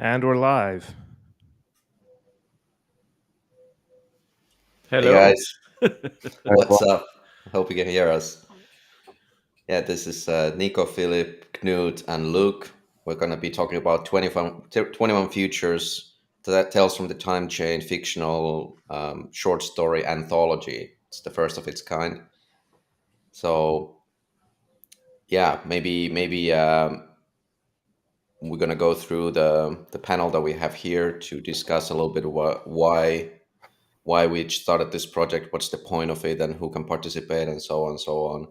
And we're live. Hey Hello. guys, what's up? Hope you can hear us. Yeah, this is Nico, Philip, Knut, and Luke. We're going to be talking about 21 Futures that tells from the time chain fictional short story anthology. It's the first of its kind. So yeah, maybe we're going to go through the panel that we have here to discuss a little bit why we started this project, what's the point of it, and who can participate, and so on and so on.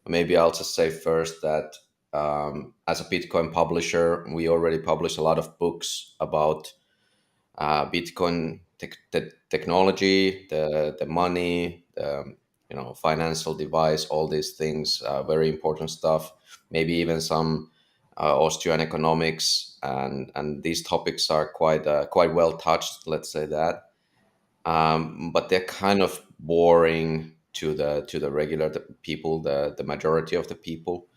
Maybe I'll just say first that as a Bitcoin publisher, we already publish a lot of books about Bitcoin the technology, the money, the financial device, all these things, very important stuff. Maybe even some Austrian economics, and these topics are quite well touched. Let's say that, but they're kind of boring to the regular people, the majority of the people.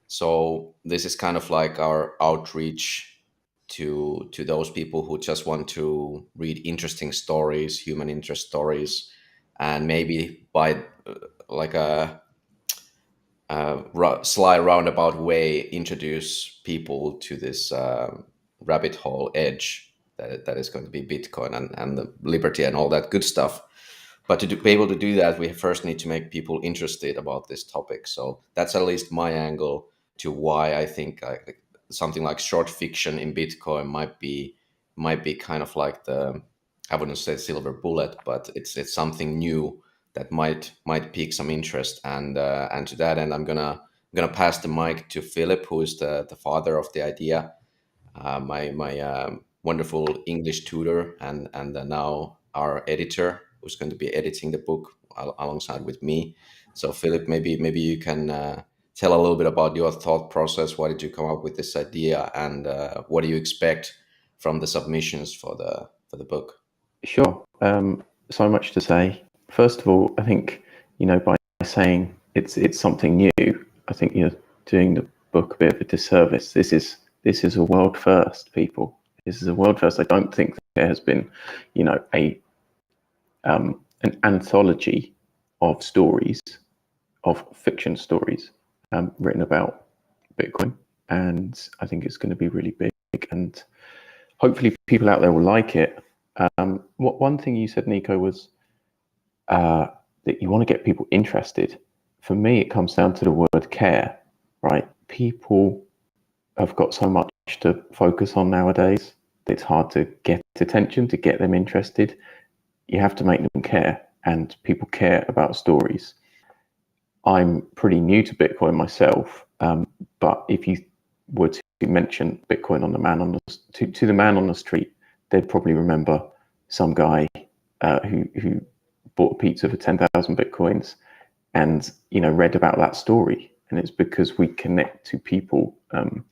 So this is kind of like our outreach to those people who just want to read interesting stories, human interest stories, and maybe by like a sly roundabout way introduce people to this rabbit hole edge that is going to be Bitcoin and the liberty and all that good stuff. But be able to do that, we first need to make people interested about this topic. So that's at least my angle to why I think something like short fiction in Bitcoin might be kind of like the, I wouldn't say silver bullet, but it's something new that might pique some interest. And to that end, I'm gonna pass the mic to Philip, who is the father of the idea, my wonderful English tutor, and now our editor, who's going to be editing the book alongside with me. So Philip, maybe you can tell a little bit about your thought process. Why did you come up with this idea, and what do you expect from the submissions for the book? Sure. So much to say. First of all, I think, by saying it's something new, I think you're doing the book a bit of a disservice. This is a world first, people. This is a world first. I don't think there has been, an anthology of stories, of fiction stories, written about Bitcoin, and I think it's going to be really big, and hopefully people out there will like it. One thing you said, Nico, was that you want to get people interested. For me, it comes down to the word care, right? People have got so much to focus on nowadays. It's hard to get attention, to get them interested. You have to make them care, and people care about stories. I'm pretty new to Bitcoin myself, but if you were to mention Bitcoin on the man on the man on the street, they'd probably remember some guy who bought a pizza for 10,000 Bitcoins and read about that story. And it's because we connect to people and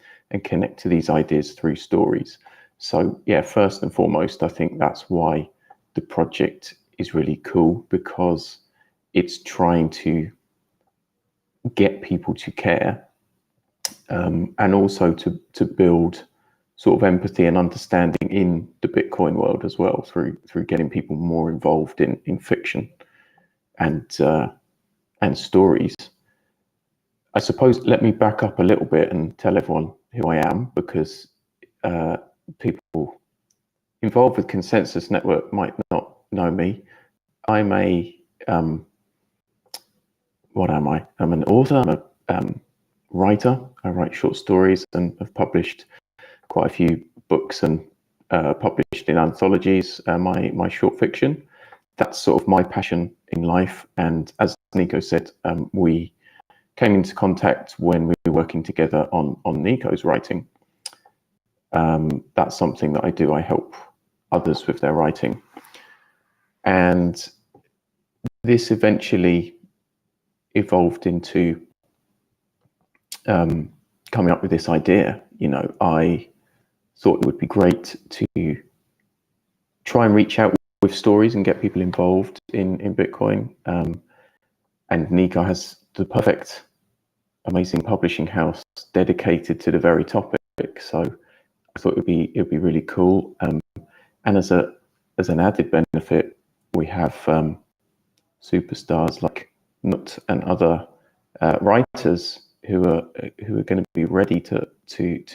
connect to these ideas through stories. So yeah, first and foremost, I think that's why the project is really cool, because it's trying to get people to care, and also to build sort of empathy and understanding in the Bitcoin world as well, through getting people more involved in fiction and stories. I suppose let me back up a little bit and tell everyone who I am, because people involved with Consensus Network might not know me. I'm what am I? I'm an author. I'm a writer. I write short stories and have published quite a few books and published in anthologies my short fiction. That's sort of my passion in life. And as Nico said, we came into contact when we were working together on Nico's writing. That's something that I do. I help others with their writing. And this eventually evolved into coming up with this idea. I thought it would be great to try and reach out with stories and get people involved in Bitcoin. And Nico has the perfect, amazing publishing house dedicated to the very topic. So I thought it'd be really cool. And as an added benefit, we have superstars like Nut and other writers who are going to be ready to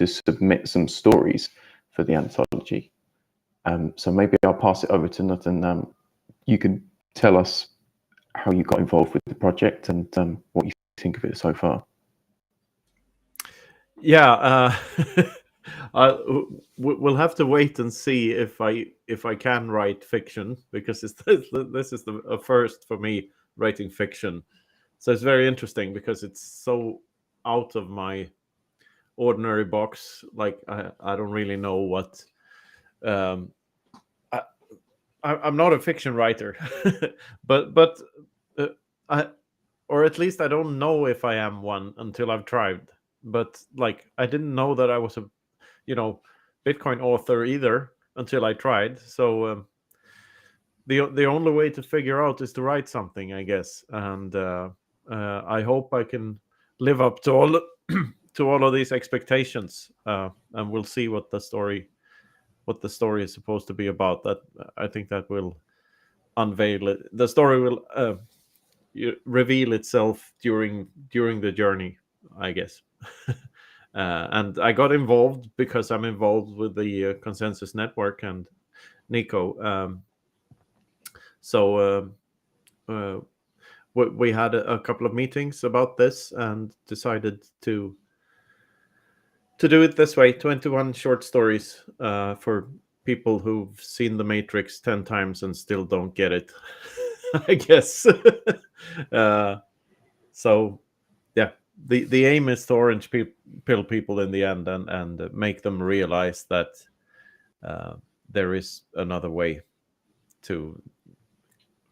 submit some stories for the anthology. So maybe I'll pass it over to Nut, and you can tell us how you got involved with the project and what you think of it so far. Yeah, we'll have to wait and see if I can write fiction, because this is a first for me, writing fiction. So it's very interesting because it's so out of my ordinary box. Like I don't really know what. I'm not a fiction writer, but I, or at least I don't know if I am one until I've tried. But like I didn't know that I was a Bitcoin author either until I tried. So the only way to figure out is to write something, I guess. And I hope I can live up to all to all of these expectations. And we'll see what the story is supposed to be about. That I think that will unveil it. The story will reveal itself during the journey, I guess. And I got involved because I'm involved with the Consensus Network and Nico. So we had a couple of meetings about this and decided to do it this way: 21 short stories for people who've seen The Matrix 10 times and still don't get it, I guess. So yeah, the aim is to orange pill people in the end, and make them realize that there is another way to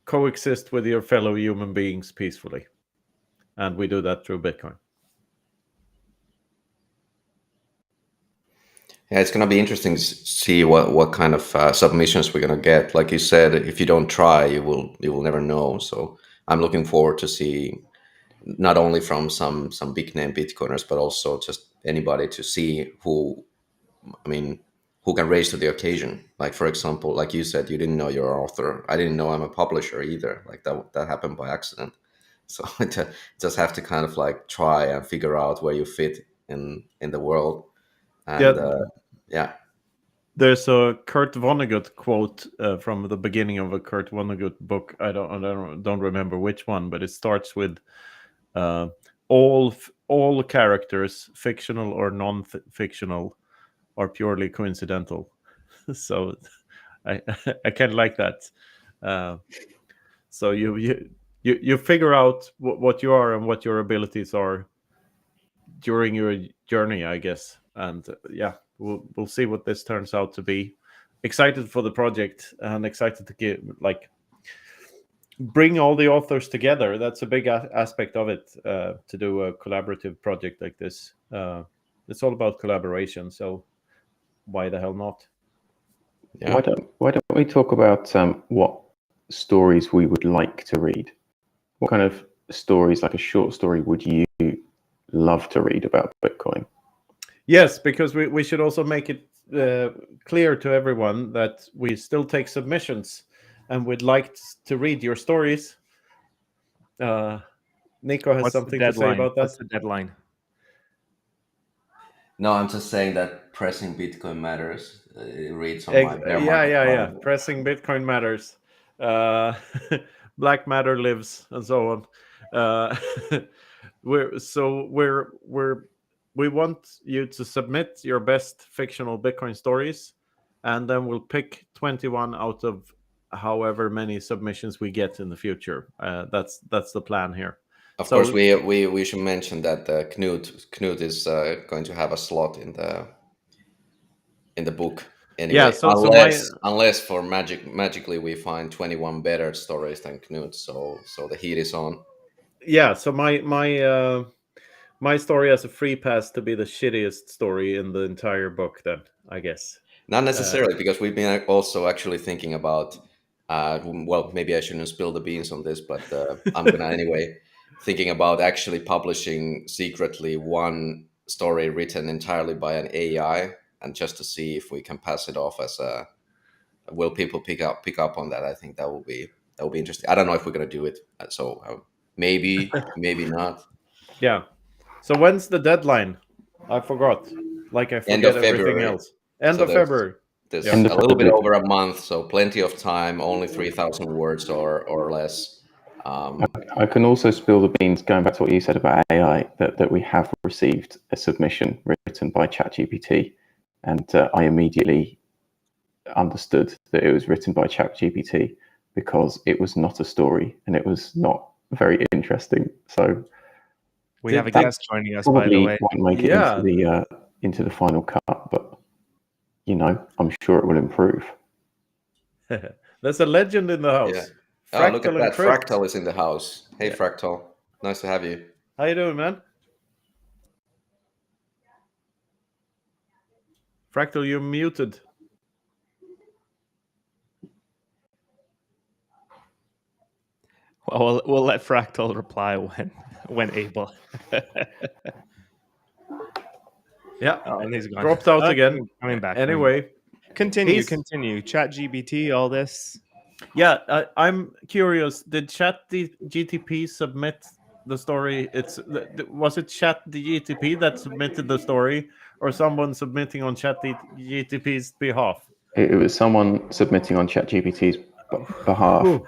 coexist with your fellow human beings peacefully, and we do that through Bitcoin. Yeah, it's gonna be interesting to see what kind of submissions we're gonna get. Like you said, if you don't try, you will never know. So I'm looking forward to see not only from some big name Bitcoiners, but also just anybody to see who, I mean, who can raise to the occasion. Like for example, like you said, you didn't know you're an author. I didn't know I'm a publisher either. Like that happened by accident. So just have to kind of like try and figure out where you fit in the world. And Yeah, yeah. there's a Kurt Vonnegut quote from the beginning of a Kurt Vonnegut book. I don't remember which one, but it starts with all characters, fictional or non-fictional, are purely coincidental. So I I kind of like that. So you figure out what you are and what your abilities are during your journey, I guess. And yeah, we'll see what this turns out to be. Excited for the project and excited to bring all the authors together. That's a big aspect of it, to do a collaborative project like this. It's all about collaboration, so why the hell not? Yeah. Why don't we talk about what stories we would like to read? What kind of stories, like a short story, would you love to read about Bitcoin? Yes, because we should also make it clear to everyone that we still take submissions, and we'd like to read your stories. Nico has something to say about that. What's the deadline? No, I'm just saying that pressing Bitcoin matters. It reads on my bear market. Yeah. Pressing Bitcoin matters. Black matter lives, and so on. We want you to submit your best fictional Bitcoin stories, and then we'll pick 21 out of however many submissions we get in the future. That's the plan here. Of course, we should mention that Knut is going to have a slot in the book anyway. Yeah, unless for magically we find 21 better stories than Knut, so the heat is on. Yeah, so my story has a free pass to be the shittiest story in the entire book, then, I guess. Not necessarily, because we've been also actually thinking about, well, maybe I shouldn't spill the beans on this, but I'm going to anyway, thinking about actually publishing secretly one story written entirely by an AI, and just to see if we can pass it off as a, will people pick up on that? I think that will be interesting. I don't know if we're gonna do it, so maybe not. Yeah. So when's the deadline? I forgot. Like I End of forget everything February. else. End So of February. There's Yeah. End of a little bit February. over a month, so plenty of time. Only 3,000 words or less. I can also spill the beans, going back to what you said about AI, that we have received a submission written by ChatGPT, and I immediately understood that it was written by ChatGPT because it was not a story and it was not very interesting. So we have a Did- guest joining us, by the probably way. won't make it into the final cut, but you know, I'm sure it will improve. There's a legend in the house. Yeah. Fractal Oh, look at that! Encrypt. Fractal is in the house. Hey, Fractal, nice to have you. How you doing, man? Fractal, you're muted. Well, we'll let Fractal reply when able. Yeah. Oh, and he's gone. Dropped out again. Coming back. Anyway, Continue. he's- ChatGPT, all this. yeah, I'm curious. Did ChatGPT submit the story? Was it ChatGPT that submitted the story, or someone submitting on ChatGPT's behalf? It was someone submitting on ChatGPT's behalf, Ooh.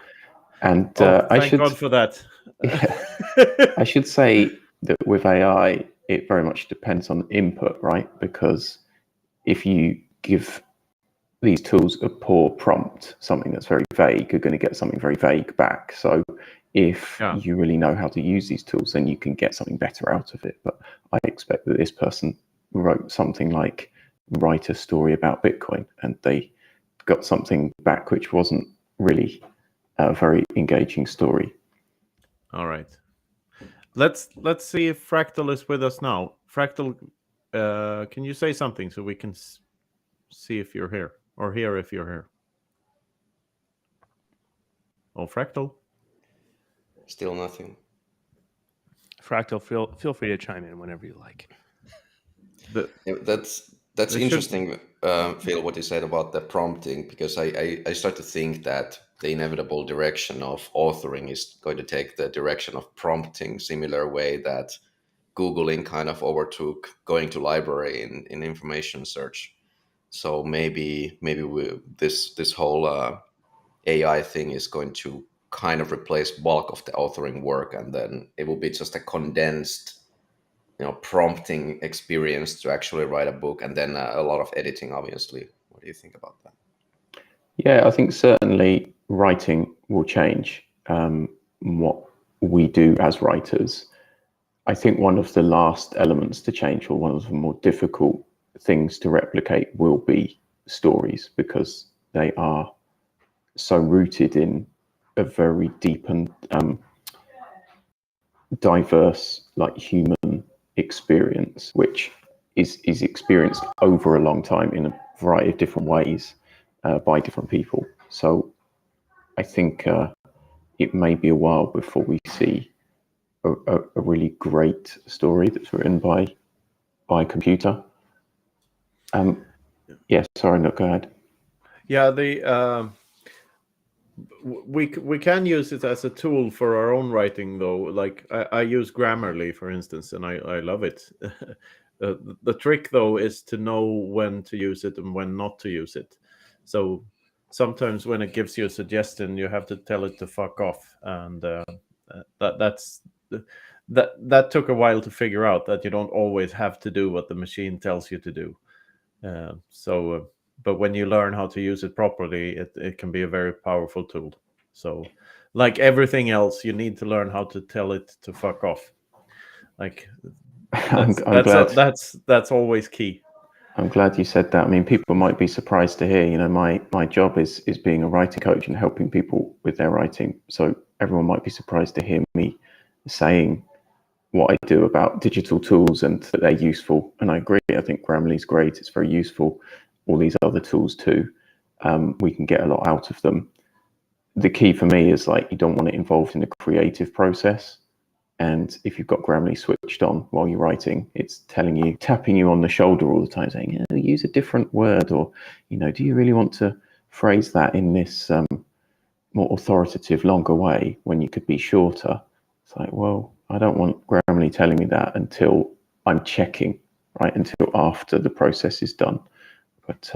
and Thank I should God for that. I should say that with AI, it very much depends on input, right? Because if you give these tools a poor prompt, something that's very vague, you're going to get something very vague back. So if you really know how to use these tools, then you can get something better out of it. But I expect that this person wrote something like write a story about Bitcoin, and they got something back which wasn't really a very engaging story. All right. Let's see if Fractal is with us now. Fractal, can you say something so we can see if you're here, or hear if you're here? Oh, Fractal. Still nothing. Fractal, feel free to chime in whenever you like. That's interesting, Phil, what you said about the prompting, because I start to think that the inevitable direction of authoring is going to take the direction of prompting, similar way that Googling kind of overtook going to library in information search. So maybe this whole AI thing is going to kind of replace bulk of the authoring work, and then it will be just a condensed prompting experience to actually write a book, and then a lot of editing, obviously. What do you think about that? Yeah, I think certainly writing will change what we do as writers. I think one of the last elements to change, or one of the more difficult things to replicate, will be stories, because they are so rooted in a very deep and diverse, like, human experience, which is experienced over a long time in a variety of different ways by different people. So I think it may be a while before we see a really great story that's written by a computer. Yeah, sorry, no, go ahead. Yeah, we can use it as a tool for our own writing, though. Like I use Grammarly, for instance, and I love it. The trick, though, is to know when to use it and when not to use it. So sometimes when it gives you a suggestion, you have to tell it to fuck off, and that took a while to figure out, that you don't always have to do what the machine tells you to do. But when you learn how to use it properly, it can be a very powerful tool. So, like everything else, you need to learn how to tell it to fuck off. Like that's always key. I'm glad you said that. I mean, people might be surprised to hear, my job is being a writing coach and helping people with their writing. So everyone might be surprised to hear me saying what I do about digital tools and that they're useful. And I agree. I think Grammarly's great. It's very useful. All these other tools too. We can get a lot out of them. The key for me is, like, you don't want it involved in the creative process. And if you've got Grammarly switched on while you're writing, it's tapping you on the shoulder all the time, saying, use a different word, or, do you really want to phrase that in this more authoritative, longer way when you could be shorter? It's like, well, I don't want Grammarly telling me that until I'm checking, right? Until after the process is done. But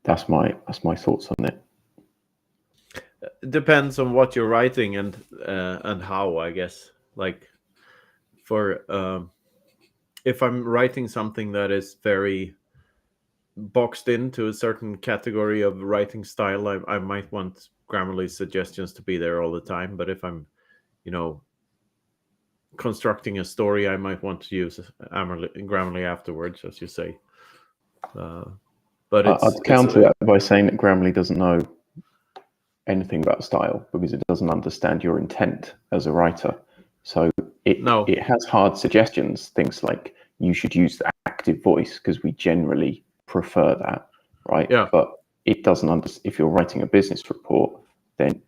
that's my thoughts on it. It depends on what you're writing and how, I guess. Like, for if I'm writing something that is very boxed into a certain category of writing style, I might want Grammarly suggestions to be there all the time. But if I'm, constructing a story, I might want to use Grammarly afterwards, as you say. But I'd counter that by saying that Grammarly doesn't know anything about style because it doesn't understand your intent as a writer. So it has hard suggestions, things like you should use the active voice because we generally prefer that, right? Yeah. But it doesn't if you're writing a business report, then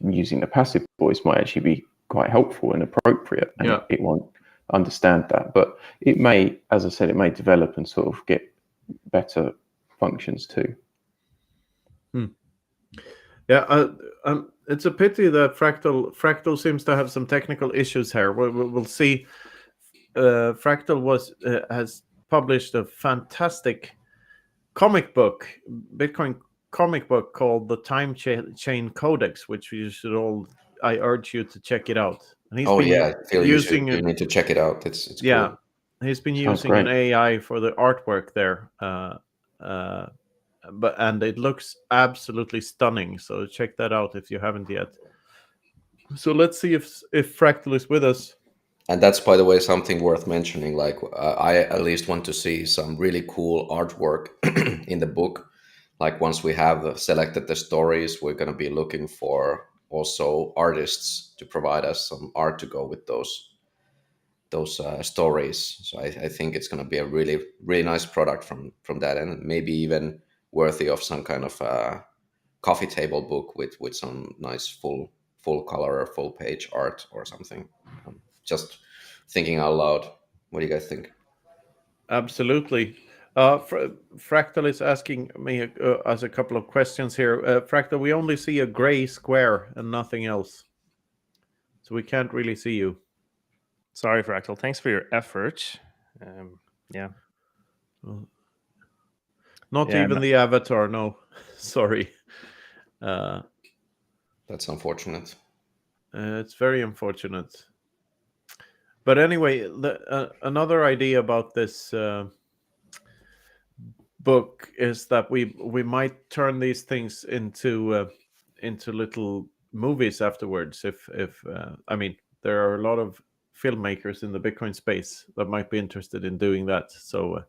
using the passive voice might actually be quite helpful and appropriate, and it won't understand that. But it may, as I said, it may develop and sort of get better functions too. Yeah, it's a pity that Fractal seems to have some technical issues here. We'll see. Fractal has published a fantastic Bitcoin comic book called the Time Chain Codex, which I urge you to check it out. And he's you need to check it out. It's cool. He's been using an AI for the artwork there. And it looks absolutely stunning. So check that out if you haven't yet. So let's see if Fractal is with us. And that's, by the way, something worth mentioning. Like, I at least want to see some really cool artwork in the book. Like, once we have selected the stories, we're going to be looking for also artists to provide us some art to go with those stories. So I think it's going to be a really, really nice product from that, and maybe even worthy of some kind of coffee table book with some nice full color or full page art or something. Just thinking out loud. What do you guys think? Absolutely. Fractal is asking me as a couple of questions here. Fractal, we only see a gray square and nothing else, so we can't really see you. Sorry, Fractal. Thanks for your effort. Not even the avatar. No, sorry. That's unfortunate. It's very unfortunate. But anyway, another idea about this book is that we might turn these things into little movies afterwards. If I mean, there are a lot of filmmakers in the Bitcoin space that might be interested in doing that. So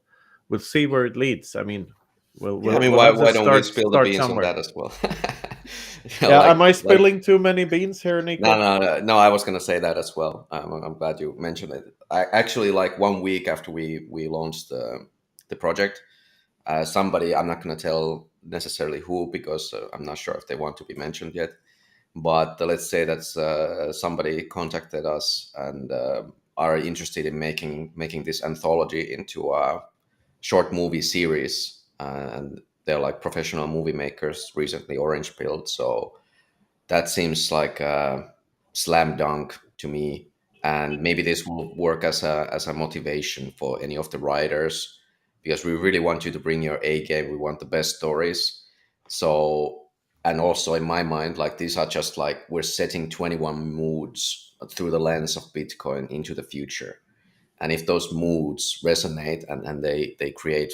we'll see where it leads. I mean, why don't we spill the beans on that as well? Am I spilling too many beans here, Nico? No, I was going to say that as well. I'm glad you mentioned it. I actually, like 1 week after we launched the project, somebody, I'm not going to tell necessarily who because I'm not sure if they want to be mentioned yet, but let's say that somebody contacted us and are interested in making this anthology into a short movie series, and they're like professional movie makers, recently orange pilled. So that seems like a slam dunk to me, and maybe this will work as a motivation for any of the writers, because we really want you to bring your A game. We want the best stories. So, and also in my mind, like, these are just like, we're setting 21 moods through the lens of Bitcoin into the future. And if those moods resonate and they create,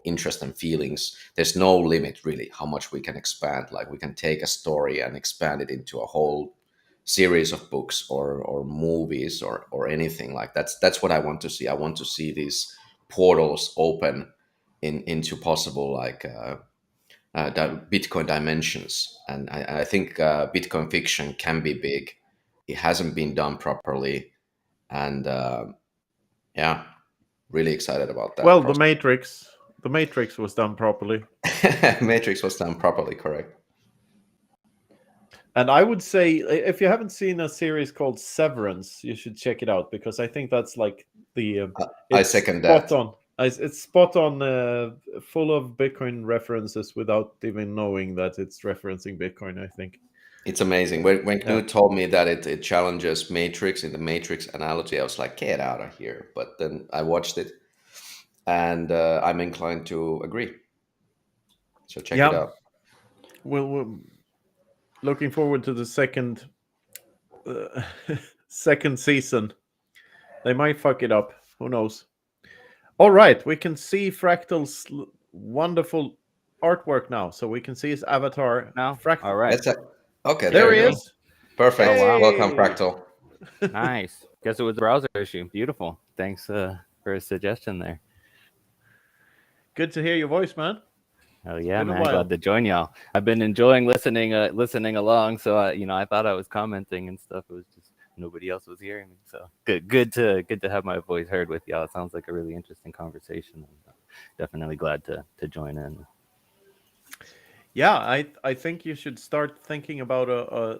interest and feelings, there's no limit really how much we can expand. Like, we can take a story and expand it into a whole series of books or movies or anything. Like, that's what I want to see. I want to see these portals open into possible, like, Bitcoin dimensions. And I think Bitcoin fiction can be big. It hasn't been done properly, and really excited about that. Well, the Matrix was done properly. Matrix was done properly, correct. And I would say, if you haven't seen a series called Severance, you should check it out, because I think that's like the I it's second spot that. on. It's spot on, full of Bitcoin references without even knowing that it's referencing Bitcoin, I think. It's amazing. When Knut told me that it challenges Matrix in the Matrix analogy, I was like, get out of here. But then I watched it, and I'm inclined to agree. So check it out. We're looking forward to the second second season. They might fuck it up. Who knows? All right, we can see Fractal's wonderful artwork now. So we can see his avatar. Now, Fractal. all right. Okay, There we he go. is. Perfect. Oh, wow. Welcome, Fractal. Nice. Guess it was a browser issue. Beautiful. Thanks for a suggestion there. Good to hear your voice, man. Oh yeah, Been a man! while. Glad to join y'all. I've been enjoying listening along. So I thought I was commenting and stuff. It was just nobody else was hearing me. So good to have my voice heard with y'all. It sounds like a really interesting conversation. And definitely glad to join in. Yeah, I think you should start thinking about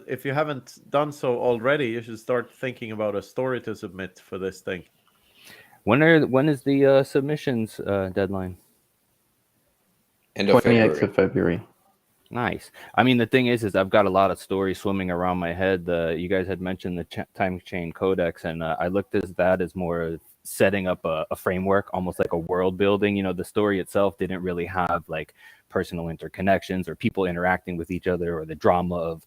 if you haven't done so already, you should start thinking about a story to submit for this thing. When is the submissions deadline? End of 28th of February. Nice. I mean, the thing is I've got a lot of stories swimming around my head. You guys had mentioned the time chain codex, and I looked at that as more setting up a framework, almost like a world building. You know, the story itself didn't really have like personal interconnections or people interacting with each other or the drama of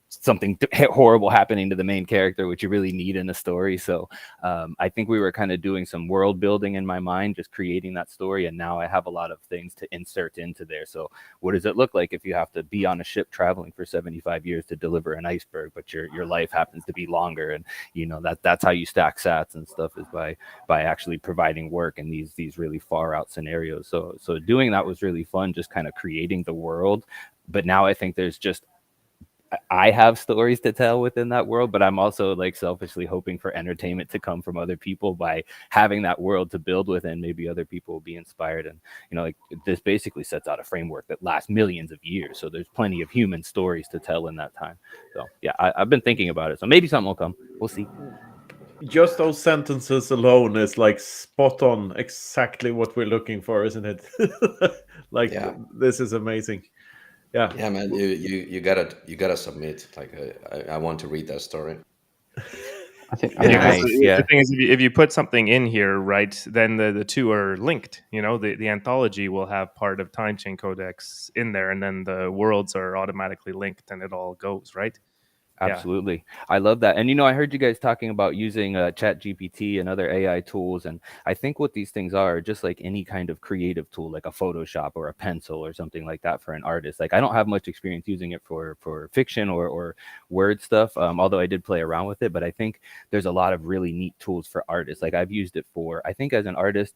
something horrible happening to the main character, which you really need in a story. So I think we were kind of doing some world building in my mind, just creating that story. And now I have a lot of things to insert into there. So what does it look like if you have to be on a ship traveling for 75 years to deliver an iceberg, but your life happens to be longer? And, you know, that's how you stack sats and stuff, is by actually providing work in these really far out scenarios. So doing that was really fun, just kind of creating the world. But now I think I have stories to tell within that world, but I'm also like selfishly hoping for entertainment to come from other people by having that world to build within. Maybe other people will be inspired. And, you know, like this basically sets out a framework that lasts millions of years. So there's plenty of human stories to tell in that time. So yeah, I've been thinking about it. So maybe something will come. We'll see. Just those sentences alone is like spot on, exactly what we're looking for, isn't it? Like, this is amazing. Yeah, man, you gotta submit. Like, I want to read that story. I think Nice. Yeah. The thing is, if you put something in here, right, then the two are linked. You know, the anthology will have part of Time Chain Codex in there, and then the worlds are automatically linked, and it all goes right. Absolutely. I love that. And, you know, I heard you guys talking about using ChatGPT and other AI tools. And I think what these things are just like any kind of creative tool, like a Photoshop or a pencil or something like that for an artist. Like, I don't have much experience using it for fiction or word stuff, although I did play around with it. But I think there's a lot of really neat tools for artists. Like, I've used it for, I think as an artist,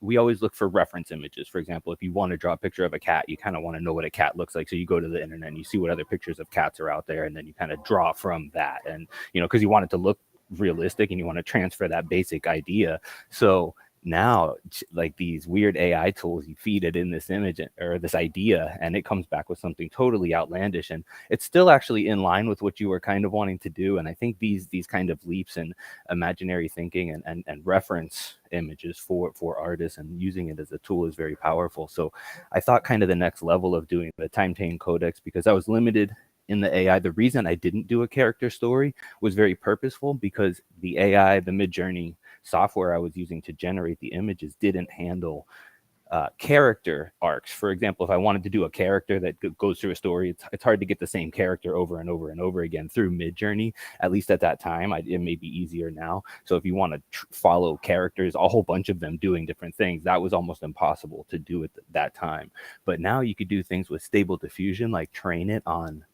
we always look for reference images. For example, if you want to draw a picture of a cat, you kind of want to know what a cat looks like. So you go to the internet and you see what other pictures of cats are out there, and then you kind of draw from that. And, you know, because you want it to look realistic and you want to transfer that basic idea. So now, like these weird AI tools, you feed it in this image or this idea, and it comes back with something totally outlandish, and it's still actually in line with what you were kind of wanting to do. And I think these kind of leaps in imaginary thinking and reference images for artists and using it as a tool is very powerful. So I thought kind of the next level of doing the Time Chain Codex, because I was limited in the AI. The reason I didn't do a character story was very purposeful, because the AI, the Midjourney software I was using to generate the images, didn't handle character arcs. For example, if I wanted to do a character that goes through a story, it's hard to get the same character over and over and over again through Midjourney. At least at that time, it may be easier now. So if you want to follow characters, a whole bunch of them doing different things, that was almost impossible to do at that time. But now you could do things with Stable Diffusion, like train it on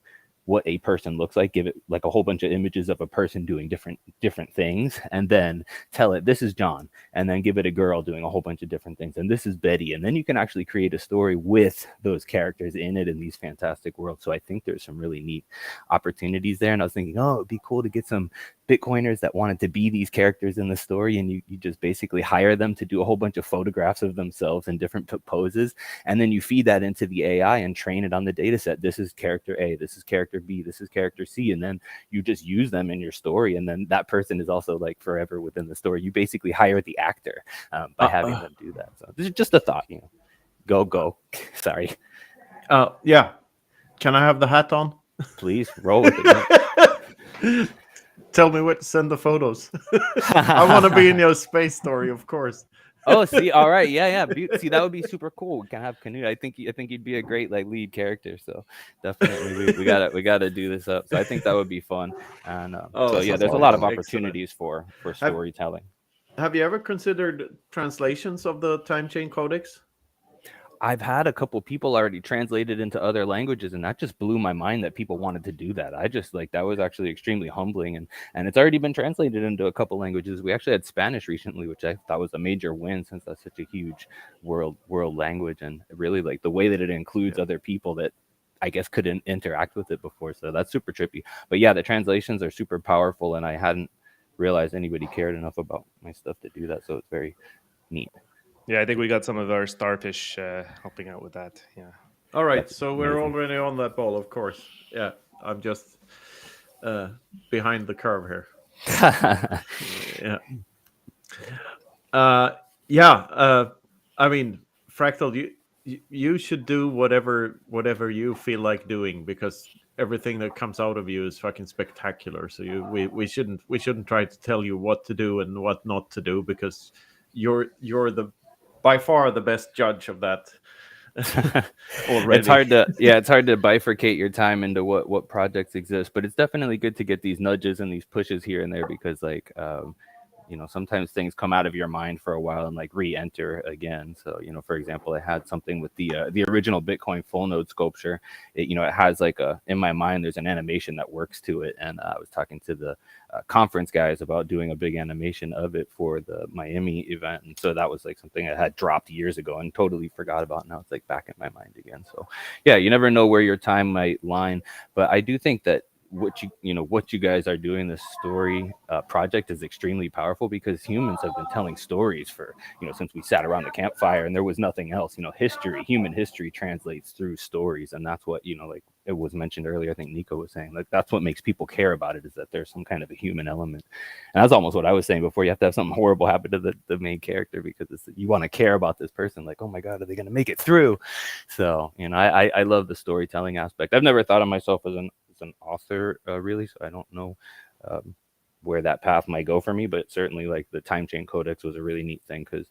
what a person looks like, give it like a whole bunch of images of a person doing different things, and then tell it this is John, and then give it a girl doing a whole bunch of different things, and this is Betty, and then you can actually create a story with those characters in it in these fantastic worlds. So I think there's some really neat opportunities there. And I was thinking, oh, it'd be cool to get some Bitcoiners that wanted to be these characters in the story, and you just basically hire them to do a whole bunch of photographs of themselves in different poses, and then you feed that into the AI and train it on the data set. This is character A, this is character B, this is character C, and then you just use them in your story, and then that person is also like forever within the story. You basically hire the actor by having them do that. So this is just a thought, you know. Go. Sorry. Yeah. Can I have the hat on? Please roll with it. Tell me where to send the photos. I want to be in your space story, of course. Oh, see, all right, yeah. See, that would be super cool. We can have Canute. I think you'd be a great like lead character. So definitely, we gotta do this up. So I think that would be fun. And so yeah, there's a lot of opportunities for storytelling. Have you ever considered translations of the time chain codex? I've had a couple people already translated into other languages, and that just blew my mind that people wanted to do that. I just like that was actually extremely humbling, and it's already been translated into a couple languages. We actually had Spanish recently, which I thought was a major win since that's such a huge world language, and really like the way that it includes other people that I guess couldn't interact with it before. So that's super trippy. But yeah, the translations are super powerful, and I hadn't realized anybody cared enough about my stuff to do that. So it's very neat. Yeah, I think we got some of our starfish helping out with that. Yeah. All right, That's so we're amazing. already on that ball, of course. Yeah, I'm just behind the curve here. Yeah. I mean, Fractal, you should do whatever you feel like doing, because everything that comes out of you is fucking spectacular. So we shouldn't try to tell you what to do and what not to do, because you're the by far the best judge of that. Already. It's hard to bifurcate your time into what projects exist, but it's definitely good to get these nudges and these pushes here and there, because like you know, sometimes things come out of your mind for a while and like re-enter again. So, you know, for example, I had something with the original Bitcoin full node sculpture. It, you know, it has like in my mind, there's an animation that works to it. And I was talking to the conference guys about doing a big animation of it for the Miami event. And so that was like something I had dropped years ago and totally forgot about. Now it's like back in my mind again. So yeah, you never know where your time might line. But I do think that what you guys are doing, this story project, is extremely powerful, because humans have been telling stories for, you know, since we sat around the campfire and there was nothing else. You know, human history translates through stories, and that's what, you know, like it was mentioned earlier, I think Nico was saying, like that's what makes people care about it, is that there's some kind of a human element. And that's almost what I was saying before. You have to have something horrible happen to the main character, because you want to care about this person, like, oh my god, are they going to make it through? So, you know, I love the storytelling aspect. I've never thought of myself as an author really, so I don't know where that path might go for me, but certainly like the time chain codex was a really neat thing, because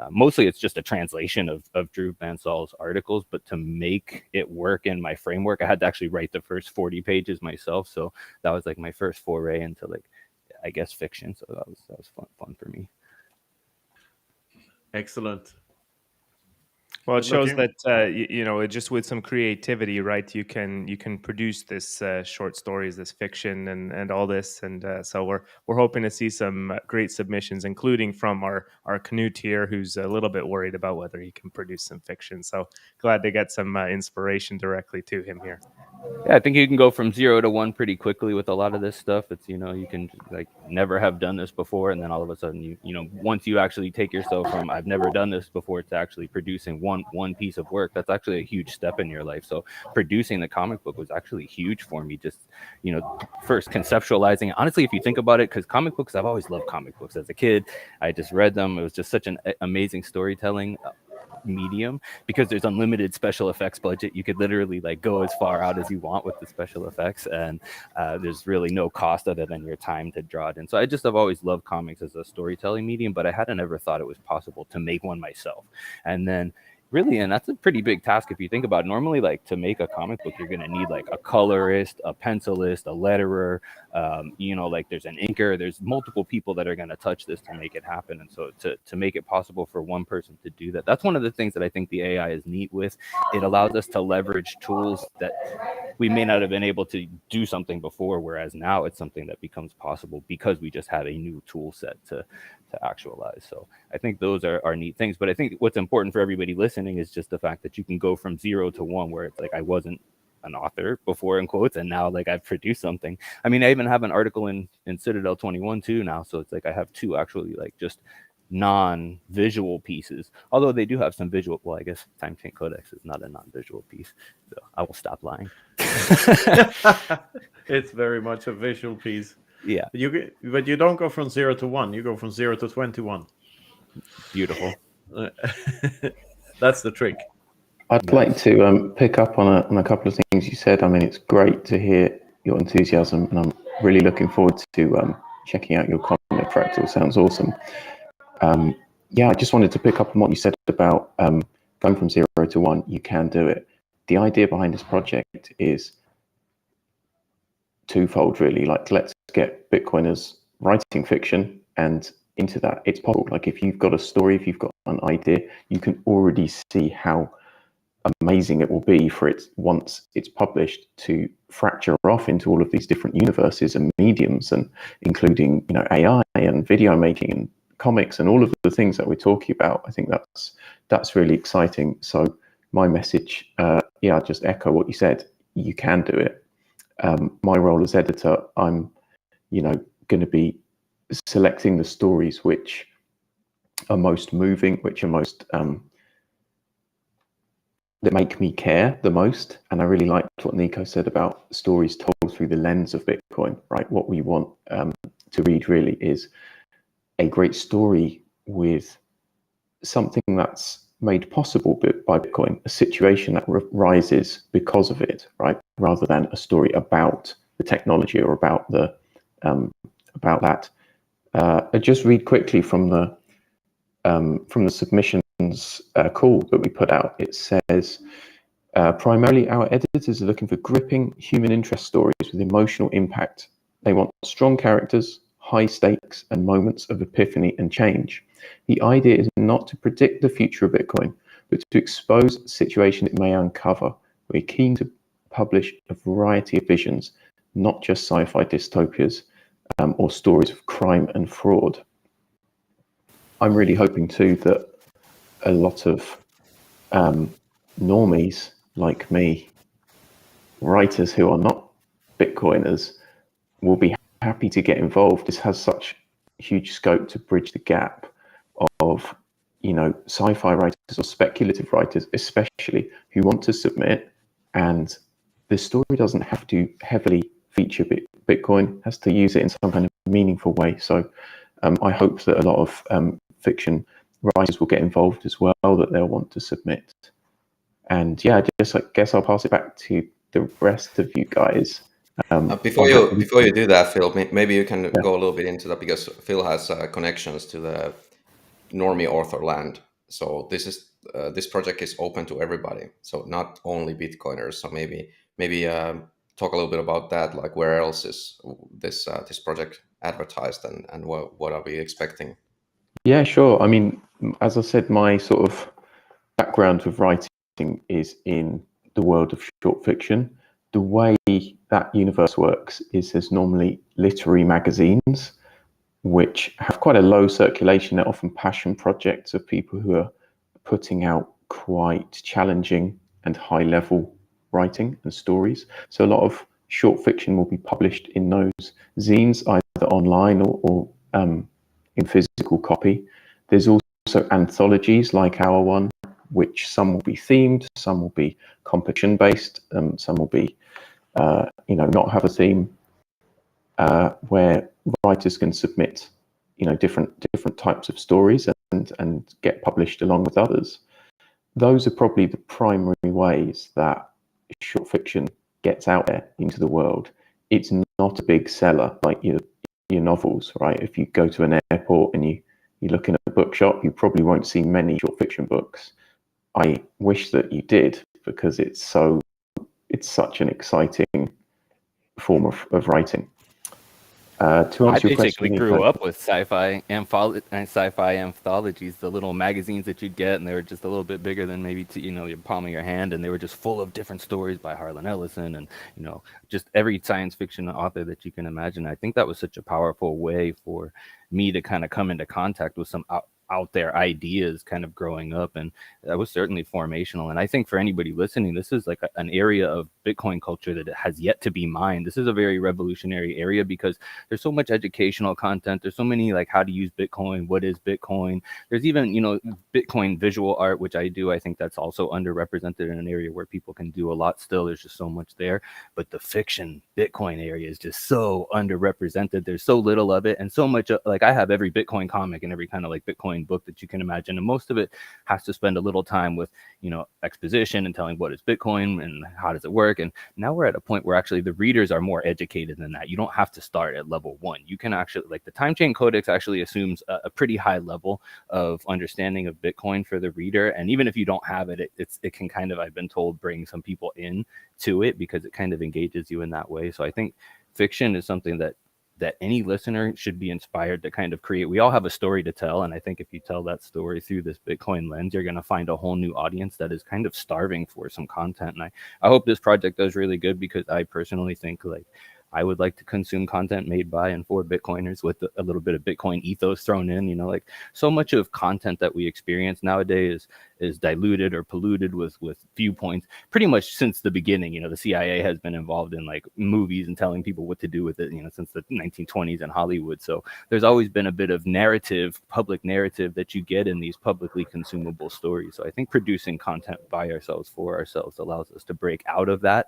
mostly it's just a translation of Drew Bansal's articles, but to make it work in my framework, I had to actually write the first 40 pages myself. So that was like my first foray into, like, I guess, fiction. So that was fun for me. Excellent. Well, it shows that you know, just with some creativity, right? You can produce this short stories, this fiction, and all this, and so we're hoping to see some great submissions, including from our Canute here, who's a little bit worried about whether he can produce some fiction. So glad to get some inspiration directly to him here. Yeah, I think you can go from 0 to 1 pretty quickly with a lot of this stuff. It's, you know, you can like never have done this before, and then all of a sudden you know, once you actually take yourself from I've never done this before to actually producing one piece of work, that's actually a huge step in your life. So producing the comic book was actually huge for me. Just, you know, first conceptualizing it. Honestly, if you think about it, because comic books, I've always loved comic books as a kid. I just read them. It was just such an amazing storytelling medium, because there's unlimited special effects budget. You could literally like go as far out as you want with the special effects, and there's really no cost other than your time to draw it in. So I've always loved comics as a storytelling medium, but I hadn't ever thought it was possible to make one myself. And then really, and that's a pretty big task if you think about it. Normally, like, to make a comic book, you're going to need like a colorist, a pencilist, a letterer, you know, like there's an inker, there's multiple people that are going to touch this to make it happen. And so to make it possible for one person to do that, that's one of the things that I think the AI is neat with. It allows us to leverage tools that we may not have been able to do something before, whereas now it's something that becomes possible because we just have a new tool set to actualize. So I think those are neat things. But I think what's important for everybody listening is just the fact that you can go from 0 to 1, where it's like I wasn't an author before in quotes, and now like I've produced something. I mean, I even have an article in Citadel 21 too now, so it's like I have two actually like just non-visual pieces, although they do have some visual. Well, I guess Time Chain Codex is not a non-visual piece, so I will stop lying. It's very much a visual piece. Yeah, but you don't go from 0 to 1. You go from 0 to 21. beautiful. That's the trick. I'd like to pick up on a couple of things you said. I mean, it's great to hear your enthusiasm, and I'm really looking forward to checking out your comic. Fractal sounds awesome. Yeah, I just wanted to pick up on what you said about going from 0 to 1. You can do it. The idea behind this project is twofold, really. Like, let's get Bitcoiners writing fiction, and into that, it's possible. Like, if you've got a story, if you've got an idea, you can already see how amazing it will be for it, once it's published, to fracture off into all of these different universes and mediums, and including, you know, AI and video making and comics and all of the things that we're talking about. I think that's really exciting. So my message, yeah, just echo what you said. You can do it. My role as editor, I'm, you know, going to be selecting the stories which are most moving, which are most that make me care the most. And I really liked what Nico said about stories told through the lens of Bitcoin, right? What we want to read really is a great story with something that's made possible by Bitcoin, a situation that rises because of it, right? Rather than a story about the technology or about the about that. I just read quickly from the submissions call that we put out. It says, primarily our editors are looking for gripping human interest stories with emotional impact. They want strong characters, high stakes, and moments of epiphany and change. The idea is not to predict the future of Bitcoin, but to expose the situation it may uncover. We're keen to publish a variety of visions, not just sci-fi dystopias or stories of crime and fraud. I'm really hoping too that a lot of normies like me, writers who are not Bitcoiners, will be happy to get involved. This has such huge scope to bridge the gap of, you know, sci-fi writers or speculative writers, especially, who want to submit, and the story doesn't have to heavily feature Bitcoin, has to use it in some kind of meaningful way. So I hope that a lot of fiction writers will get involved as well, that they'll want to submit. And yeah, I guess I'll pass it back to the rest of you guys. Before you do that, Phil, maybe you can go a little bit into that, because Phil has connections to the normie author land. So this project is open to everybody, so not only Bitcoiners. So maybe talk a little bit about that, like where else is this project advertised, and what are we expecting? Yeah, sure. I mean, as I said, my sort of background with writing is in the world of short fiction. The way that universe works is there's normally literary magazines which have quite a low circulation. They're often passion projects of people who are putting out quite challenging and high level writing and stories. So a lot of short fiction will be published in those zines, either online or in physical copy. There's also anthologies like our one, which some will be themed, some will be competition based, some will be not have a theme, where writers can submit different types of stories and get published along with others. Those are probably the primary ways that short fiction gets out there into the world. It's not a big seller like your novels, right? If you go to an airport and you look in a bookshop, you probably won't see many short fiction books. I wish that you did, because it's such an exciting form of writing. To answer your question, I basically grew up with sci-fi anthologies, the little magazines that you'd get, and they were just a little bit bigger than maybe your palm of your hand, and they were just full of different stories by Harlan Ellison and just every science fiction author that you can imagine. I think that was such a powerful way for me to kind of come into contact with some out there ideas kind of growing up, and that was certainly formational. And I think for anybody listening, this is like an area of Bitcoin culture that has yet to be mined. This is a very revolutionary area because there's so much educational content. There's so many like how to use Bitcoin, what is Bitcoin. There's even, you know, Bitcoin visual art, which I do. I think that's also underrepresented in an area where people can do a lot still. There's just so much there. But the fiction Bitcoin area is just so underrepresented. There's so little of it, and so much like I have every Bitcoin comic and every kind of like Bitcoin book that you can imagine, and most of it has to spend a little time with, you know, exposition and telling what is Bitcoin and how does it work. And now we're at a point where actually the readers are more educated than that. You don't have to start at level 1. You can actually, like, the time chain codex actually assumes a pretty high level of understanding of Bitcoin for the reader, and even if you don't have it, it can kind of, I've been told, bring some people in to it because it kind of engages you in that way. So I think fiction is something that any listener should be inspired to kind of create. We all have a story to tell, and I think if you tell that story through this Bitcoin lens, you're going to find a whole new audience that is kind of starving for some content. And I hope this project does really good, because I personally think, like, I would like to consume content made by and for Bitcoiners with a little bit of Bitcoin ethos thrown in. You know, like, so much of content that we experience nowadays is diluted or polluted with viewpoints pretty much since the beginning. You know, the CIA has been involved in like movies and telling people what to do with it, you know, since the 1920s in Hollywood. So there's always been a bit of narrative, public narrative that you get in these publicly consumable stories. So I think producing content by ourselves, for ourselves, allows us to break out of that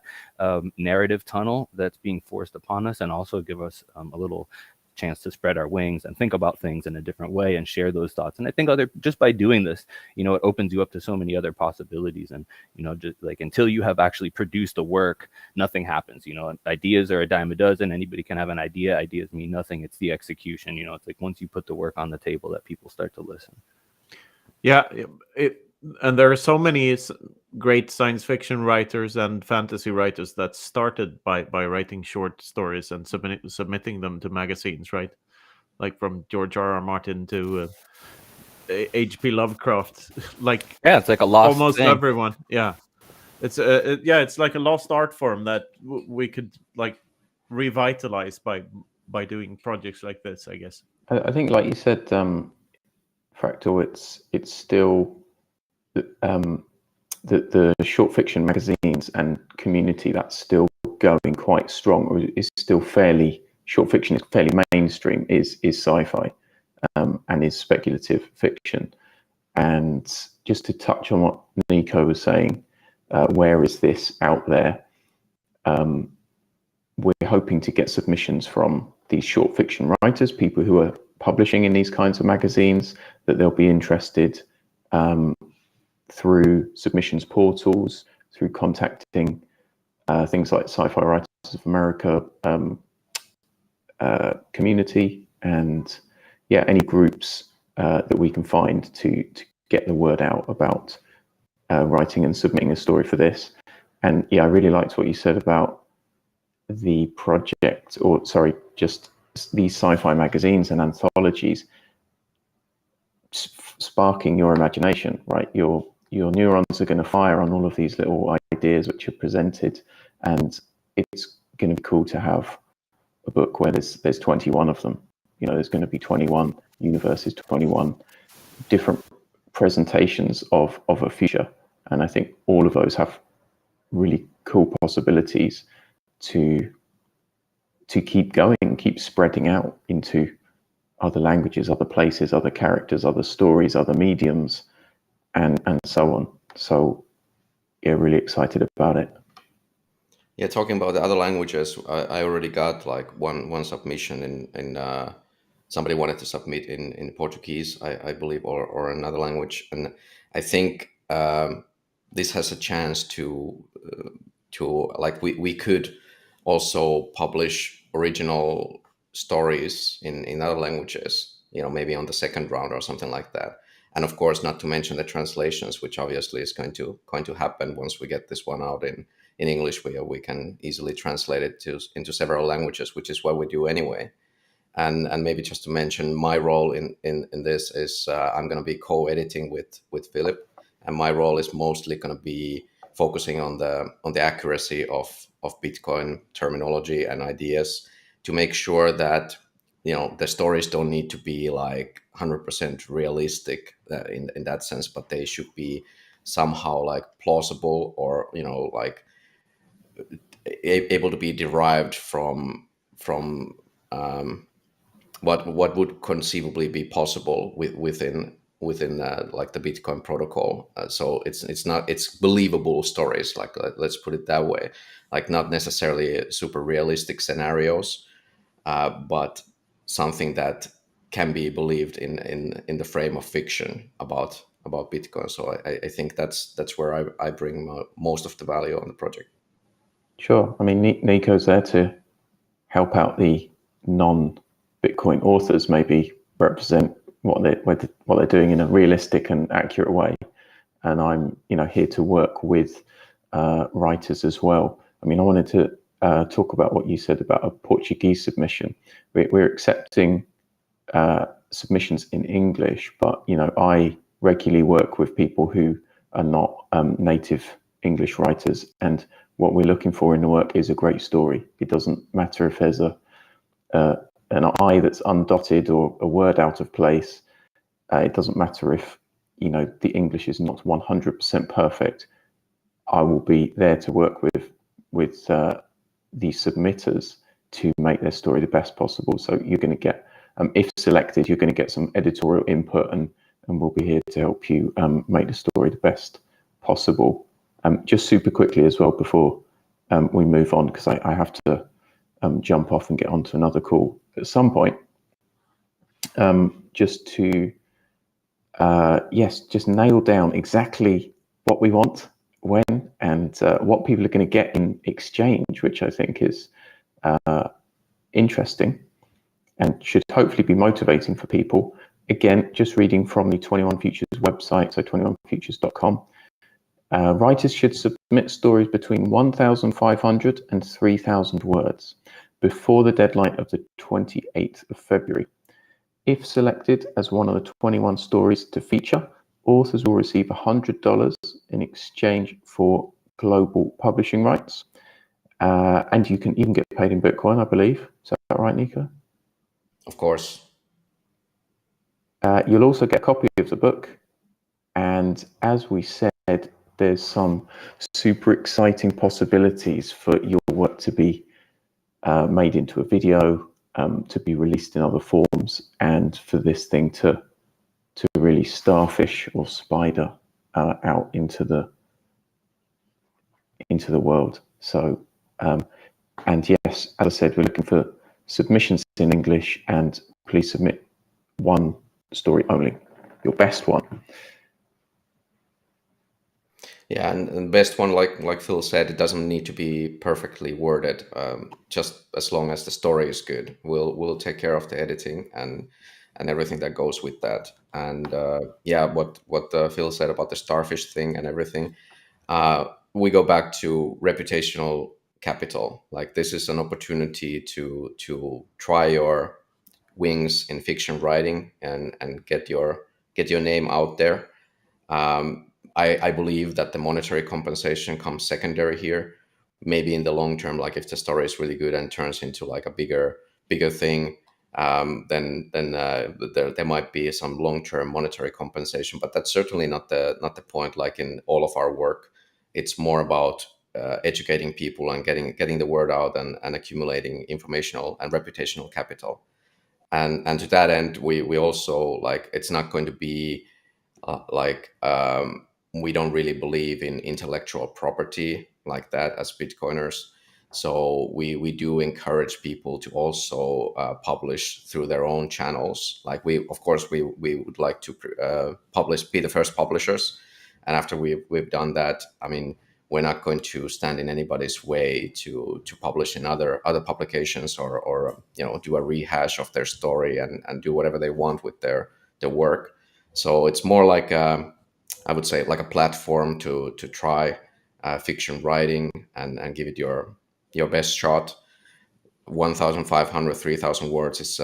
narrative tunnel that's being forced upon us, and also give us a little chance to spread our wings and think about things in a different way and share those thoughts. And I think just by doing this, you know, it opens you up to so many other possibilities. And, you know, just like, until you have actually produced a work, nothing happens. You know, ideas are a dime a dozen. Anybody can have an idea. Ideas mean nothing. It's the execution. You know, it's like once you put the work on the table that people start to listen. Yeah, and there are so many great science fiction writers and fantasy writers that started by writing short stories and submitting them to magazines, right? Like from George R.R. Martin to H.P. Lovecraft. Like, yeah, it's like a lost almost thing. Everyone. Yeah, it's it's like a lost art form that we could like revitalize by doing projects like this, I guess. I think, like you said, Fractal, it's still the short fiction magazines and community that's still going quite strong, or is still fairly, short fiction is fairly mainstream, is sci-fi and is speculative fiction. And just to touch on what Nico was saying, where is this out there? We're hoping to get submissions from these short fiction writers, people who are publishing in these kinds of magazines, that they'll be interested through submissions portals, through contacting things like Sci-Fi Writers of America community, and any groups that we can find to get the word out about writing and submitting a story for this. And I really liked what you said about the project, or sorry, just these sci-fi magazines and anthologies sparking your imagination, right? Your neurons are going to fire on all of these little ideas which are presented, and it's going to be cool to have a book where there's 21 of them. You know, there's going to be 21 universes, 21 different presentations of a future, and I think all of those have really cool possibilities to keep going, keep spreading out into other languages, other places, other characters, other stories, other mediums, and so on. So really excited about it. Yeah, talking about the other languages, I already got like one submission in somebody wanted to submit in Portuguese, I believe, or another language, and I think this has a chance to like we could also publish original stories in other languages, you know, maybe on the second round or something like that. And of course, not to mention the translations, which obviously is going to happen once we get this one out in English, where we can easily translate it into several languages, which is what we do anyway. And maybe just to mention, my role in this is I'm going to be co-editing with Philip, and my role is mostly going to be focusing on the accuracy of Bitcoin terminology and ideas, to make sure that the stories don't need to be like 100% realistic in that sense, but they should be somehow like plausible, or like able to be derived from what would conceivably be possible within like the Bitcoin protocol. So it's believable stories, like let's put it that way, like not necessarily super realistic scenarios, but something that can be believed in the frame of fiction about Bitcoin. So I think that's where I bring most of the value on the project. Sure. I mean, Nico's there to help out the non-Bitcoin authors, maybe represent what they're doing in a realistic and accurate way. And I'm here to work with writers as well. I mean, I wanted to talk about what you said about a Portuguese submission. We're accepting submissions in English, but I regularly work with people who are not native English writers, and what we're looking for in the work is a great story. It doesn't matter if there's an I that's undotted or a word out of place. It doesn't matter if the English is not 100% perfect. I will be there to work with the submitters to make their story the best possible. So you're going to get, if selected, you're going to get some editorial input, and we'll be here to help you make the story the best possible. Just super quickly as well before we move on, because I have to jump off and get onto another call at some point. Just to just nail down exactly what we want, when, and what people are going to get in exchange, which I think is interesting and should hopefully be motivating for people. Again, just reading from the 21 Futures website, so 21futures.com. Writers should submit stories between 1,500 and 3,000 words before the deadline of the 28th of February. If selected as one of the 21 stories to feature, authors will receive $100 in exchange for global publishing rights. And you can even get paid in Bitcoin, I believe. Is that right, Nico? Of course. You'll also get a copy of the book. And as we said, there's some super exciting possibilities for your work to be made into a video, to be released in other forms, and for this thing to really starfish or spider out into the world. So, and yes, as I said, we're looking for submissions in English, and please submit one story only, your best one. Yeah, and the best one, like Phil said, it doesn't need to be perfectly worded. Just as long as the story is good, we'll take care of the editing and everything that goes with that. And yeah, what Phil said about the starfish thing and everything, we go back to reputational capital. Like, this is an opportunity to try your wings in fiction writing and get your name out there. I believe that the monetary compensation comes secondary here. Maybe in the long term, like if the story is really good and turns into like a bigger thing, then there might be some long-term monetary compensation. But that's certainly not the point. Like in all of our work, it's more about educating people and getting the word out and accumulating informational and reputational capital. And to that end, we also, like, it's not going to be we don't really believe in intellectual property like that as Bitcoiners. So we do encourage people to also publish through their own channels. Like, we would like to be the first publishers. And after we've done that, I mean, we're not going to stand in anybody's way to publish in other publications or do a rehash of their story and do whatever they want with their work. So it's more like I would say like a platform to try fiction writing and give it your best shot. 1,500, 3,000 words is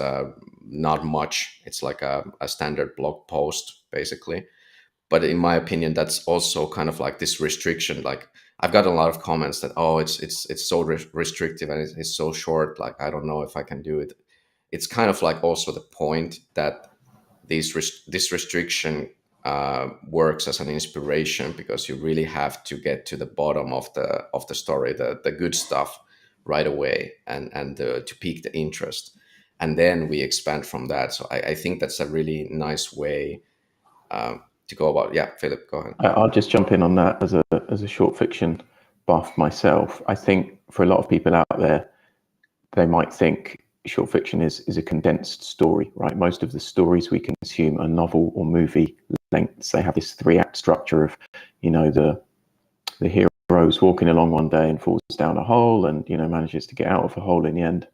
not much. It's like a standard blog post, basically. But in my opinion, that's also kind of like this restriction. Like, I've got a lot of comments that, oh, it's so restrictive and it's so short. Like, I don't know if I can do it. it's kind of like also the point that this restriction works as an inspiration, because you really have to get to the bottom of the story, the good stuff right away, and to pique the interest, and then we expand from that. So I think that's a really nice way to go about. Yeah, Philip, go ahead. I'll just jump in on that as a short fiction buff myself. I think for a lot of people out there, they might think short fiction is a condensed story, right? Most of the stories we consume are novel or movie lengths. They have this 3-act structure of, the hero's walking along one day and falls down a hole and, manages to get out of a hole in the end.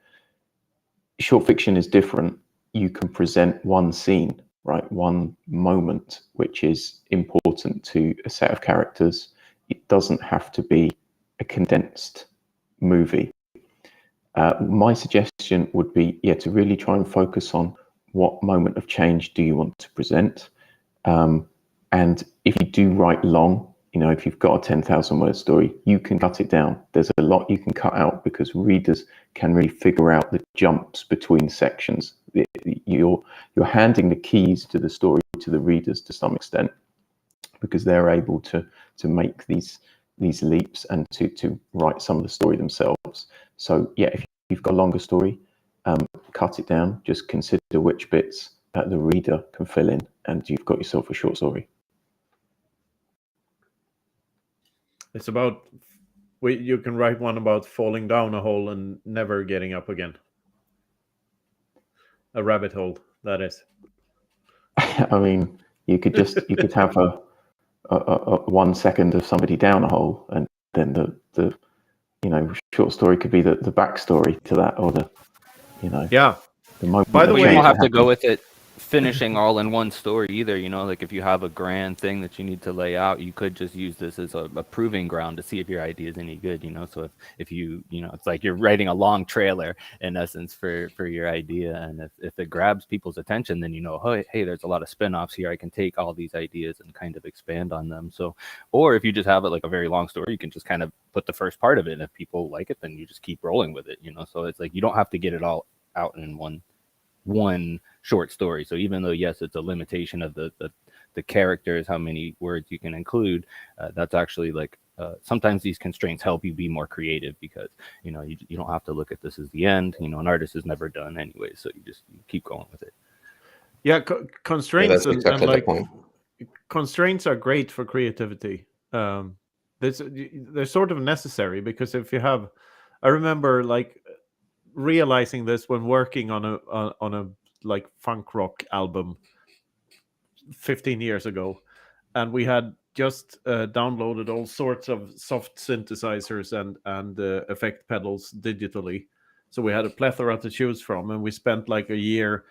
Short fiction is different. You can present one scene, right? One moment, which is important to a set of characters. It doesn't have to be a condensed movie. My suggestion would be, to really try and focus on what moment of change do you want to present. And if you do write long, if you've got a 10,000 word story, you can cut it down. There's a lot you can cut out because readers can really figure out the jumps between sections. You're handing the keys to the story to the readers to some extent, because they're able to make these leaps and to write some of the story themselves. So if you've got a longer story, cut it down. Just consider which bits the reader can fill in, and you've got yourself a short story. It's about, you can write one about falling down a hole and never getting up again. A rabbit hole, that is. I mean, you could have a 1 second of somebody down a hole, and then the short story could be the backstory to that, or the moment. By the way, you don't have to go with it finishing all in one story either. Like if you have a grand thing that you need to lay out, you could just use this as a proving ground to see if your idea is any good. So if you it's like you're writing a long trailer in essence for your idea, and if it grabs people's attention, then hey, there's a lot of spin-offs here. I can take all these ideas and kind of expand on them. So, or if you just have it like a very long story, you can just kind of put the first part of it, and if people like it, then you just keep rolling with it. So it's like you don't have to get it all out in one short story. So even though yes, it's a limitation of the characters, how many words you can include, that's actually like sometimes these constraints help you be more creative, because you don't have to look at this as the end. An artist is never done anyway, so you keep going with it. Constraints, that's exactly and the point. Constraints are great for creativity. They're sort of necessary, because if you have, I remember like realizing this when working on a like funk rock album 15 years ago, and we had just downloaded all sorts of soft synthesizers and effect pedals digitally, so we had a plethora to choose from, and we spent like a year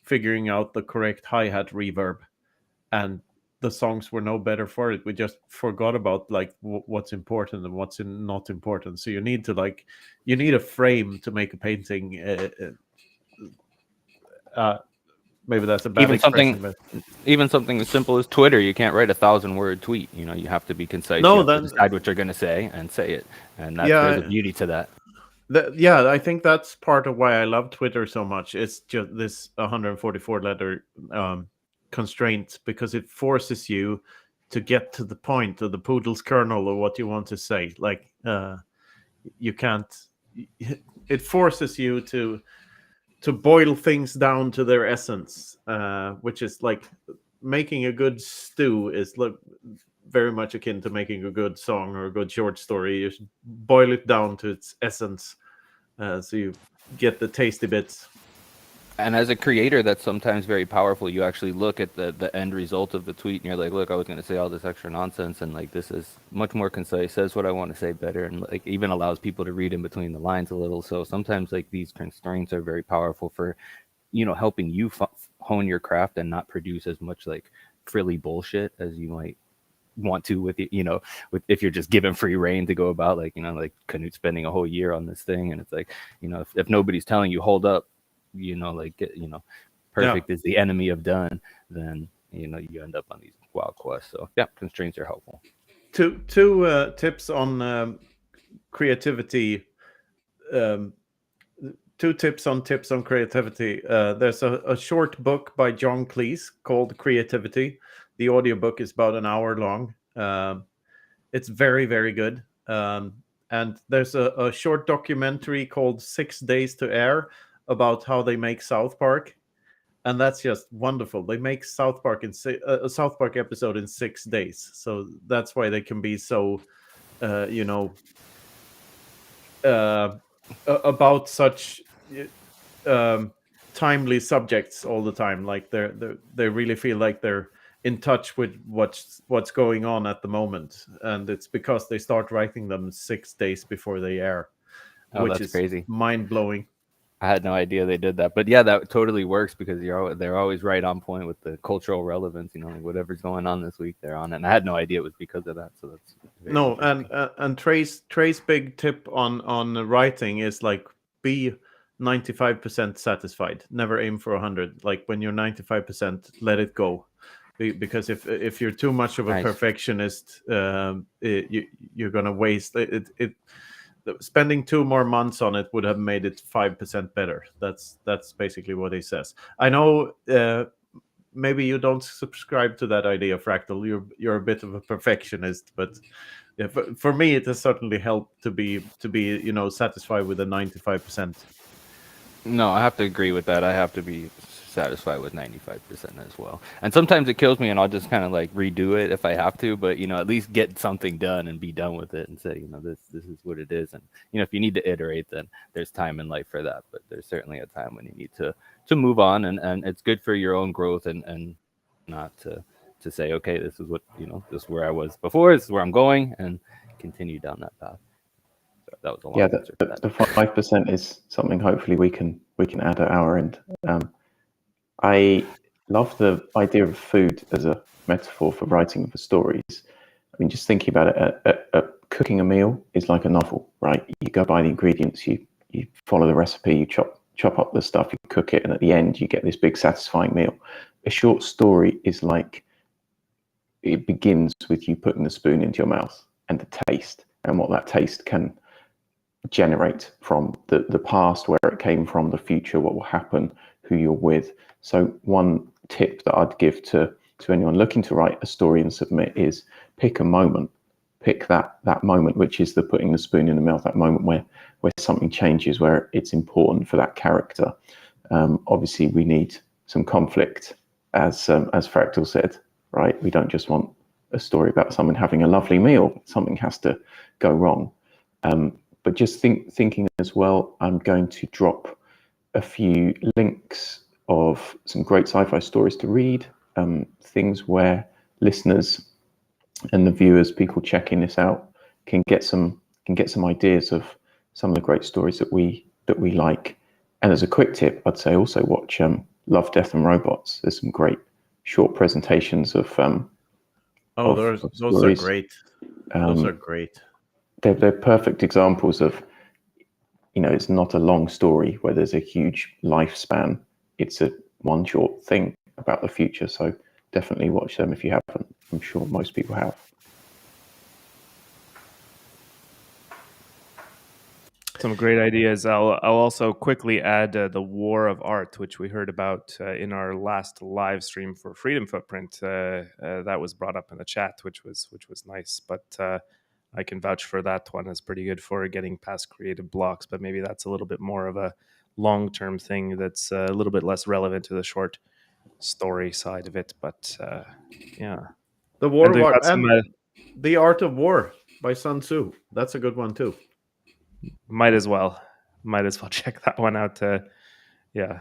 figuring out the correct hi-hat reverb, and the songs were no better for it. We just forgot about like what's important and what's not important. So you need a frame to make a painting. Maybe that's a bad expression. Even something as simple as Twitter, you can't write 1,000-word tweet. You have to be concise. You have to decide what you're going to say and say it, and there's a beauty to that. I think that's part of why I love Twitter so much. It's just this 144 letter constraint, because it forces you to get to the point of the poodle's kernel of what you want to say. Like you can't. It forces you to boil things down to their essence, which is like making a good stew is very much akin to making a good song or a good short story. You should boil it down to its essence, so you get the tasty bits. And as a creator, that's sometimes very powerful. You actually look at the end result of the tweet and you're like, look, I was going to say all this extra nonsense, and like this is much more concise, says what I want to say better, and like even allows people to read in between the lines a little. So sometimes like these constraints are very powerful for, helping you hone your craft and not produce as much like frilly bullshit as you might want to with if you're just given free reign to go about, like like Canute spending a whole year on this thing, and it's like if nobody's telling you hold up, perfect is the enemy of done, then you end up on these wild quests. So constraints are helpful. Two tips on creativity. Two two tips on creativity. There's a short book by John Cleese called Creativity. The audiobook is about an hour long. It's very, very good. And there's a short documentary called 6 Days to Air about how they make South Park. And that's just wonderful. They make South Park a South Park episode in 6 days. So that's why they can be so, about such timely subjects all the time. Like they really feel like they're in touch with what's going on at the moment, and it's because they start writing them 6 days before they air, which that's is crazy. Mind blowing. I had no idea they did that, but yeah, that totally works because they're always right on point with the cultural relevance. Like whatever's going on this week, they're on it. And I had no idea it was because of that. So that's no. And Trey's big tip on writing is like be 95% satisfied. Never aim for 100. Like when you're 95%, let it go, because if you're too much of a perfectionist, you're gonna waste it. Spending 2 more months on it would have made it 5% better. That's basically what he says. I know maybe you don't subscribe to that idea, Fractal. You're a bit of a perfectionist, but yeah, for me it has certainly helped to be satisfied with the 95%. No, I have to agree with that. I have to be satisfied with 95% as well. And sometimes it kills me and I'll just kind of like redo it if I have to, but at least get something done and be done with it and say, this is what it is. And if you need to iterate, then there's time in life for that, but there's certainly a time when you need to move on, and it's good for your own growth and not to say, okay, this is what, this is where I was before, this is where I'm going, and continue down that path. That was a long answer to that. The 5% is something hopefully we can add at our end. I love the idea of food as a metaphor for writing for stories. I mean, just thinking about it, cooking a meal is like a novel, right? You go buy the ingredients, you follow the recipe, you chop up the stuff, you cook it, and at the end you get this big satisfying meal. A short story is like, it begins with you putting the spoon into your mouth and the taste, and what that taste can generate from the past, where it came from, the future, what will happen, who you're with. So one tip that I'd give to anyone looking to write a story and submit is pick a moment. Pick that moment, which is the putting the spoon in the mouth, that moment where something changes, where it's important for that character. Obviously, we need some conflict, as Fractal said, right? We don't just want a story about someone having a lovely meal. Something has to go wrong. But just thinking as well, I'm going to drop a few links of some great sci-fi stories to read, things where listeners and the viewers, people checking this out, can get some ideas of some of the great stories that we like. And as a quick tip, I'd say also watch Love, Death and Robots. There's some great short presentations of those are great. Those are great. They're perfect examples of, it's not a long story where there's a huge lifespan. It's a one short thing about the future. So definitely watch them if you haven't. I'm sure most people have. Some great ideas. I'll also quickly add the War of Art, which we heard about in our last live stream for Freedom Footprint. That was brought up in the chat, which was nice. But I can vouch for that one. It's pretty good for getting past creative blocks. But maybe that's a little bit more of a long-term thing that's a little bit less relevant to the short story side of it. But yeah, the War of Art and The Art of War by Sun Tzu. That's a good one too. Might as well check that one out. Yeah,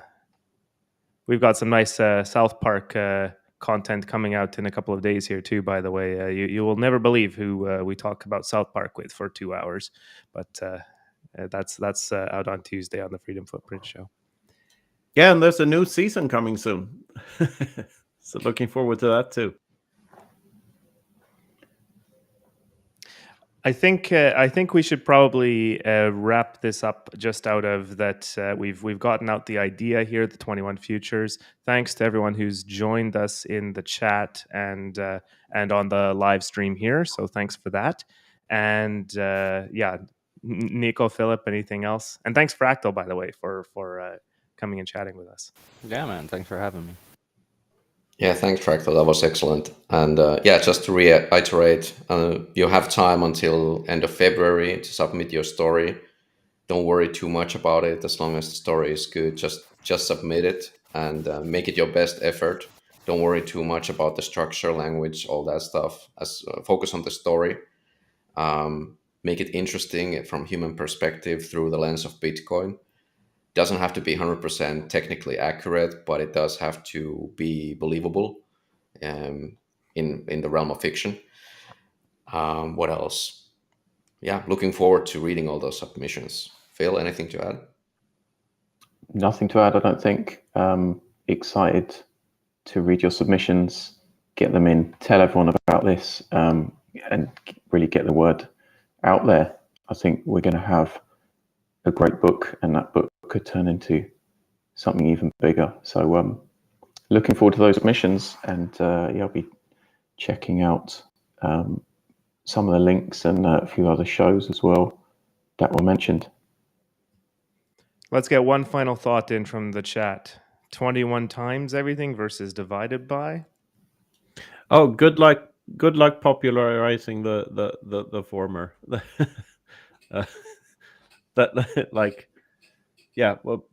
we've got some nice South Park content coming out in a couple of days here too. By the way, you will never believe who we talk about South Park with for 2 hours, but that's out on Tuesday on the Freedom Footprint show. Yeah, and there's a new season coming soon, so looking forward to that too. I think we should probably wrap this up just out of that. We've gotten out the idea here, the 21 Futures. Thanks to everyone who's joined us in the chat and on the live stream here. So thanks for that. And Nico, Philip, anything else? And thanks Fractal, by the way, for coming and chatting with us. Yeah, man. Thanks for having me. Yeah, thanks, Fractal. That was excellent. And just to reiterate, you have time until end of February to submit your story. Don't worry too much about it. As long as the story is good, just submit it and make it your best effort. Don't worry too much about the structure, language, all that stuff. Focus on the story. Make it interesting from human perspective through the lens of Bitcoin. Doesn't have to be 100% technically accurate, but it does have to be believable in the realm of fiction. What else? Yeah, looking forward to reading all those submissions. Phil, anything to add? Nothing to add, I don't think. Excited to read your submissions, get them in, tell everyone about this, and really get the word out there. I think we're going to have a great book, and that book could turn into something even bigger. So looking forward to those submissions, and I'll be checking out some of the links and a few other shows as well that were mentioned. Let's get one final thought in from the chat. 21 times everything versus divided by. Oh, good luck popularizing the former. That like, yeah. Well,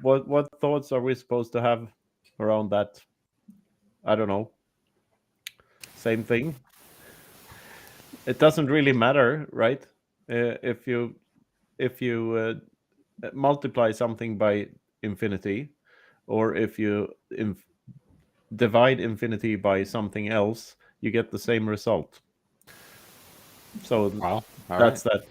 what thoughts are we supposed to have around that? I don't know. Same thing. It doesn't really matter, right? If you multiply something by infinity, or if you divide infinity by something else, you get the same result. So Wow. that's that.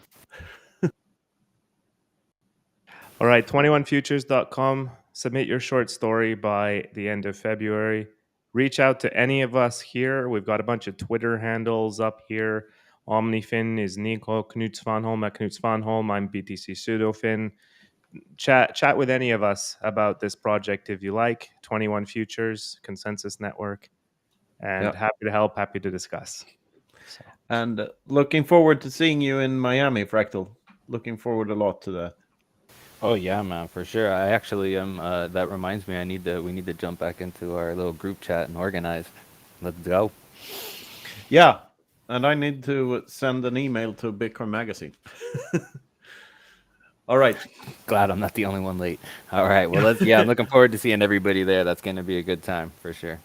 All right, 21futures.com. Submit your short story by the end of February. Reach out to any of us here. We've got a bunch of Twitter handles up here. OmniFin is Nico Knutsvanholm at Knutsvanholm. I'm BTC Pseudofin. Chat with any of us about this project if you like. 21 Futures, Consensus Network. And happy to help, happy to discuss. So. And looking forward to seeing you in Miami, Fractal. Looking forward a lot to that. Oh yeah, man, for sure. I actually am. That reminds me, we need to jump back into our little group chat and organize. Let's go. Yeah, and I need to send an email to Bitcoin Magazine. All right. Glad I'm not the only one late. All right. Well, I'm looking forward to seeing everybody there. That's going to be a good time for sure.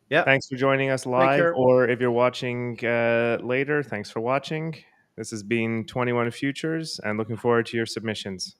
Yeah. Thanks for joining us live, or if you're watching later, thanks for watching. This has been 21 Futures, and looking forward to your submissions.